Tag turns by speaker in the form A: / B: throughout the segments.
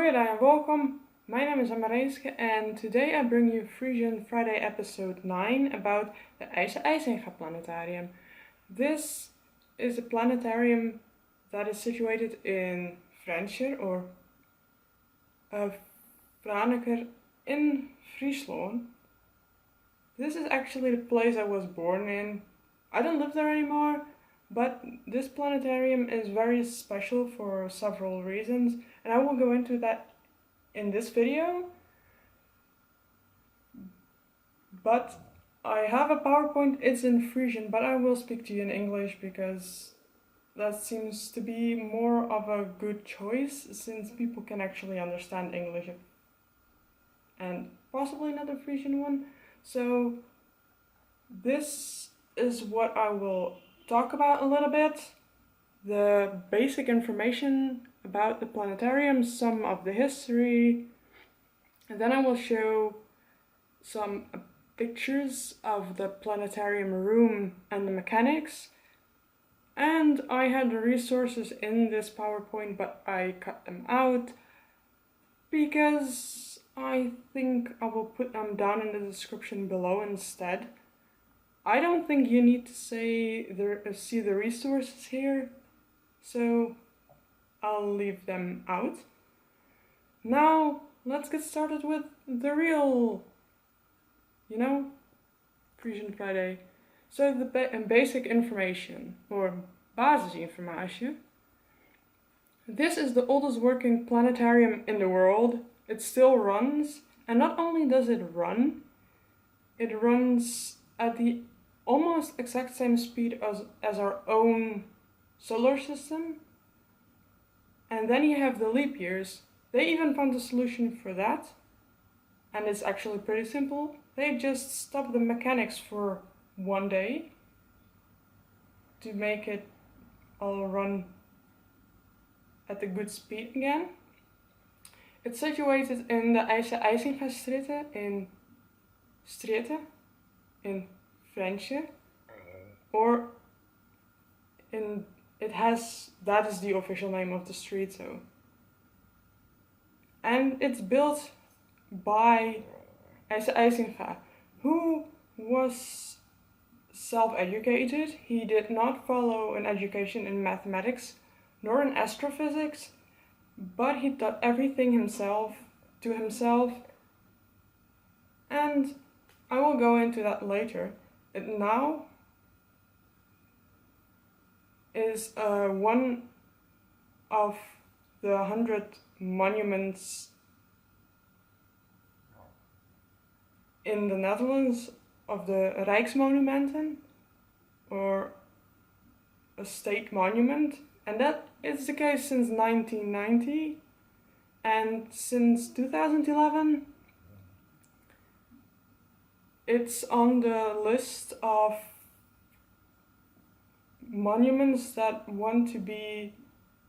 A: Goeiedei and wolkom. My name is Eise and today I bring you Frisian Friday episode 9 about the Eise Eisinga Planetarium. This is a planetarium that is situated in Friesland or Franeker in Friesland. This is actually the place I was born in. I don't live there anymore, but this planetarium is very special for several reasons, and I will go into that in this video. But I have a PowerPoint, it's in Frisian, but I will speak to you in English because that seems to be more of a good choice since people can actually understand English and possibly not a Frisian one. So this is what I will talk about a little bit. The basic information about the planetarium, some of the history, and then I will show some pictures of the planetarium room and the mechanics. And I had the resources in this PowerPoint, but I cut them out because I think I will put them down in the description below instead. I don't think you need to see the resources here, so I'll leave them out. Now, let's get started with the real, Frisian Friday. So the basic information, or basisinformatie. This is the oldest working planetarium in the world. It still runs, and not only does it runs at the almost exact same speed as our own solar system. And then you have the leap years. They even found a solution for that. And it's actually pretty simple. They just stop the mechanics for one day to make it all run at a good speed again. It's situated in the Eise Eisinga in French, or that is the official name of the street. So, and it's built by Eise Eisinga, who was self-educated. He did not follow an education in mathematics nor in astrophysics, but he taught everything to himself, and I will go into that later. It now is one of the 100 monuments in the Netherlands of the Rijksmonumenten, or a state monument, and that is the case since 1990, and since 2011 it's on the list of monuments that want to be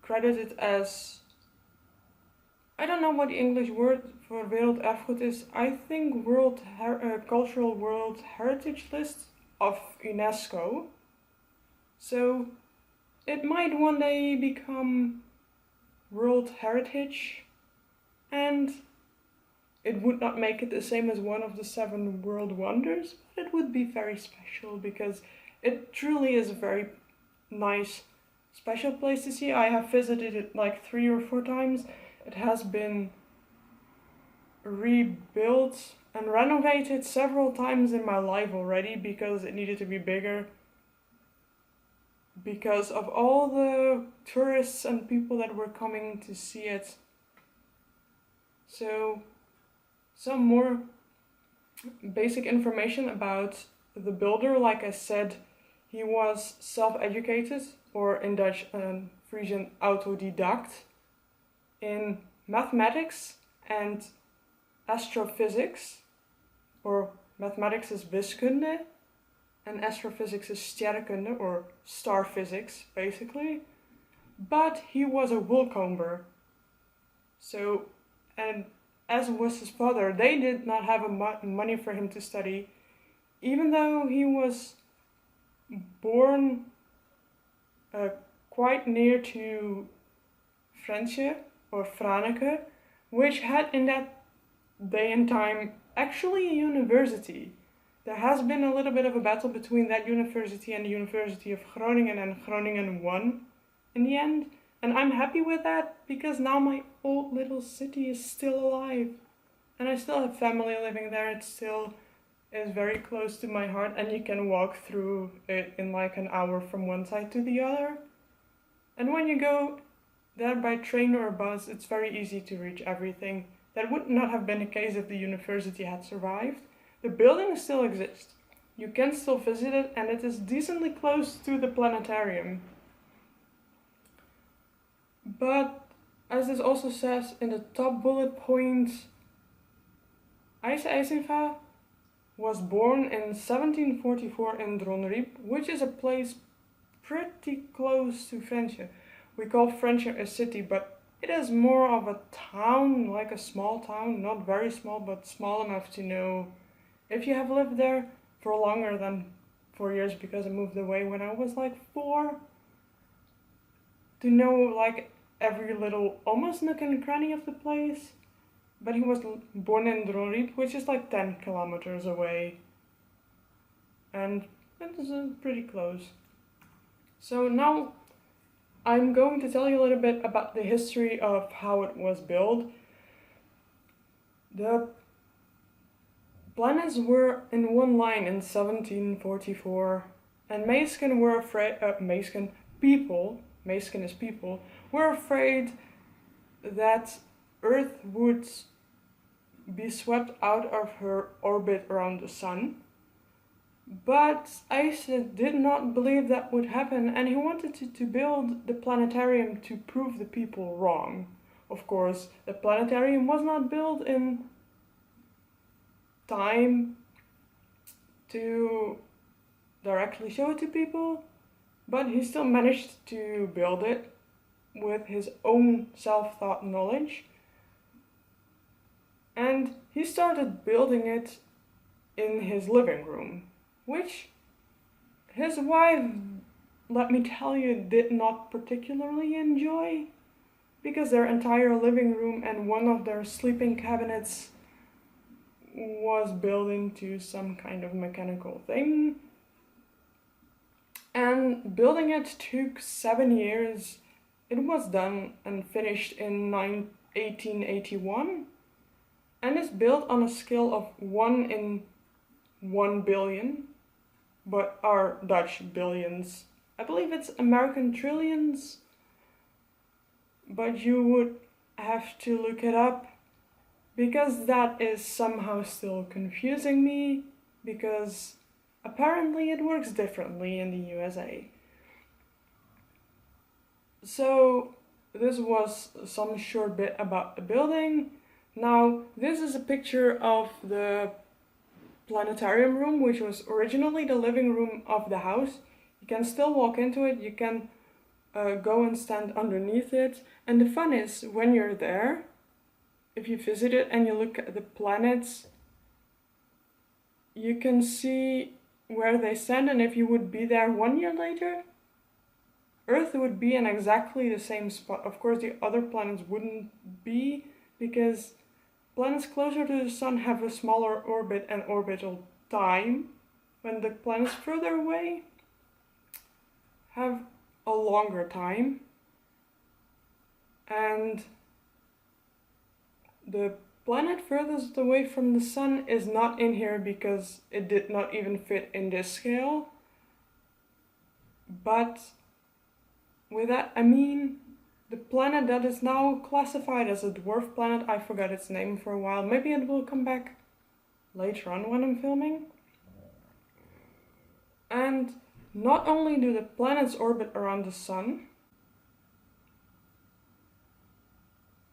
A: credited as, I don't know what the English word for werelderfgoed is. I think cultural world heritage list of UNESCO. So it might one day become world heritage, and it would not make it the same as one of the 7 world wonders, but it would be very special because it truly is a very nice, special place to see. I have visited it like 3 or 4 times. It has been rebuilt and renovated several times in my life already because it needed to be bigger, because of all the tourists and people that were coming to see it. So, some more basic information about the builder. Like I said, he was self-educated, or in Dutch Frisian autodidact, in mathematics and astrophysics, or mathematics is wiskunde and astrophysics is sterrenkunde, or star physics basically. But he was a wolkomber. So, and as was his father, they did not have money for him to study, even though he was born quite near to Fransje or Franeker, which had in that day and time actually a university. There has been a little bit of a battle between that university and the University of Groningen, and Groningen won in the end. And I'm happy with that, because now my old little city is still alive. And I still have family living there. It still is very close to my heart, and you can walk through it in like an hour from one side to the other. And when you go there by train or bus, it's very easy to reach everything. That would not have been the case if the university had survived. The building still exists. You can still visit it, and it is decently close to the planetarium. But, as this also says in the top bullet point, Eise Eisinga was born in 1744 in Dronriep, which is a place pretty close to Friesland. We call Friesland a city, but it is more of a town, like a small town, not very small, but small enough to know if you have lived there for longer than 4 years, because I moved away when I was like 4, to know like every little almost nook and cranny of the place. But he was born in Dronriep, which is like 10 kilometers away, and it is pretty close. So now I'm going to tell you a little bit about the history of how it was built. The planets were in one line in 1744, and Maesken were afraid, people were afraid that Earth would be swept out of her orbit around the sun. But Eise did not believe that would happen, and he wanted to build the planetarium to prove the people wrong. Of course, the planetarium was not built in time to directly show it to people, but he still managed to build it with his own self-taught knowledge. And he started building it in his living room, which his wife, let me tell you, did not particularly enjoy, because their entire living room and one of their sleeping cabinets was built into some kind of mechanical thing. And building it took 7 years. It was done and finished in 1881. And it's built on a scale of 1 in 1 billion, but are Dutch billions. I believe it's American trillions, but you would have to look it up, because that is somehow still confusing me, because apparently it works differently in the USA. So this was some short bit about the building. Now, this is a picture of the planetarium room, which was originally the living room of the house. You can still walk into it, you can go and stand underneath it. And the fun is, when you're there, if you visit it and you look at the planets, you can see where they stand, and if you would be there 1 year later, Earth would be in exactly the same spot. Of course, the other planets wouldn't be, because planets closer to the sun have a smaller orbit and orbital time, when the planets further away have a longer time. And the planet furthest away from the sun is not in here because it did not even fit in this scale. But with that, I mean the planet that is now classified as a dwarf planet. I forgot its name for a while. Maybe it will come back later on when I'm filming. And not only do the planets orbit around the sun,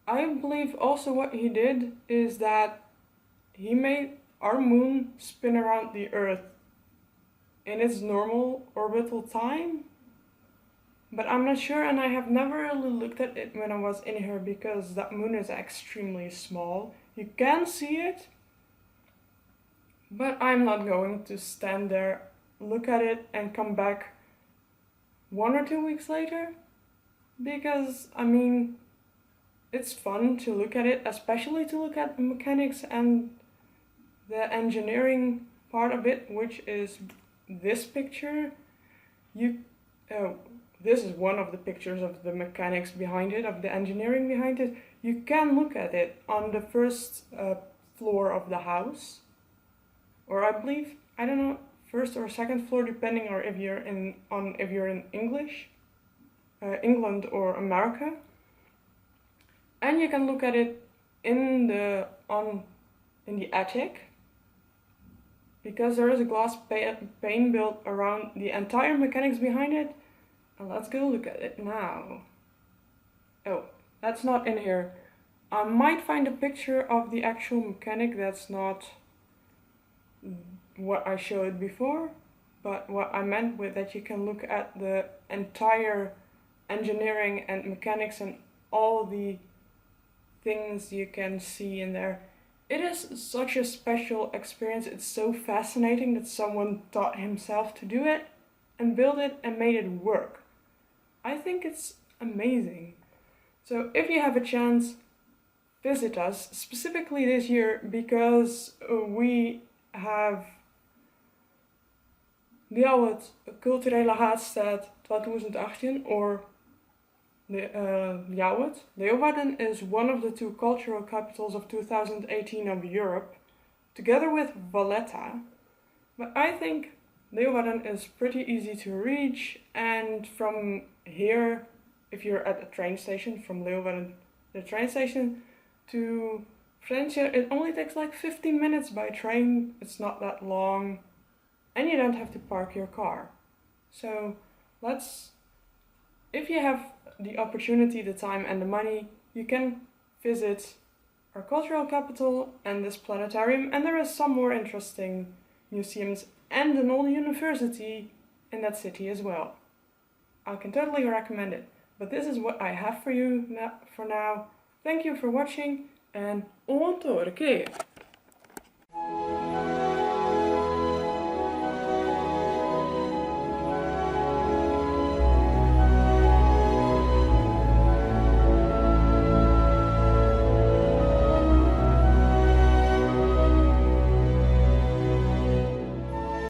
A: I believe also what he did is that he made our moon spin around the Earth in its normal orbital time. But I'm not sure, and I have never really looked at it when I was in here, because that moon is extremely small. You can see it, but I'm not going to stand there, look at it, and come back 1 or 2 weeks later. Because, I mean, it's fun to look at it, especially to look at the mechanics and the engineering part of it, which is this picture. This is one of the pictures of the mechanics behind it, of the engineering behind it. You can look at it on the first floor of the house, or I believe, I don't know, first or second floor, depending on if you're in England or America. And you can look at it in the attic, because there is a glass pane built around the entire mechanics behind it. And let's go look at it now. Oh, that's not in here. I might find a picture of the actual mechanic that's not what I showed before, but what I meant with that, you can look at the entire engineering and mechanics and all the things you can see in there. It is such a special experience. It's so fascinating that someone taught himself to do it and build it and made it work. I think it's amazing. So if you have a chance, visit us, specifically this year, because we have Ljouwert Culturele Haatstad 2018, or Ljouwert. Leeuwarden is one of the 2 cultural capitals of 2018 of Europe, together with Valletta. But I think Leeuwarden is pretty easy to reach, and from here, if you're at a train station, from Leeuwarden, the train station, to Valencia, it only takes like 15 minutes by train. It's not that long, and you don't have to park your car. So if you have the opportunity, the time and the money, you can visit our cultural capital and this planetarium, and there is some more interesting museums and an old university in that city as well. I can totally recommend it. But this is what I have for you for now. Thank you for watching, and tot de keer!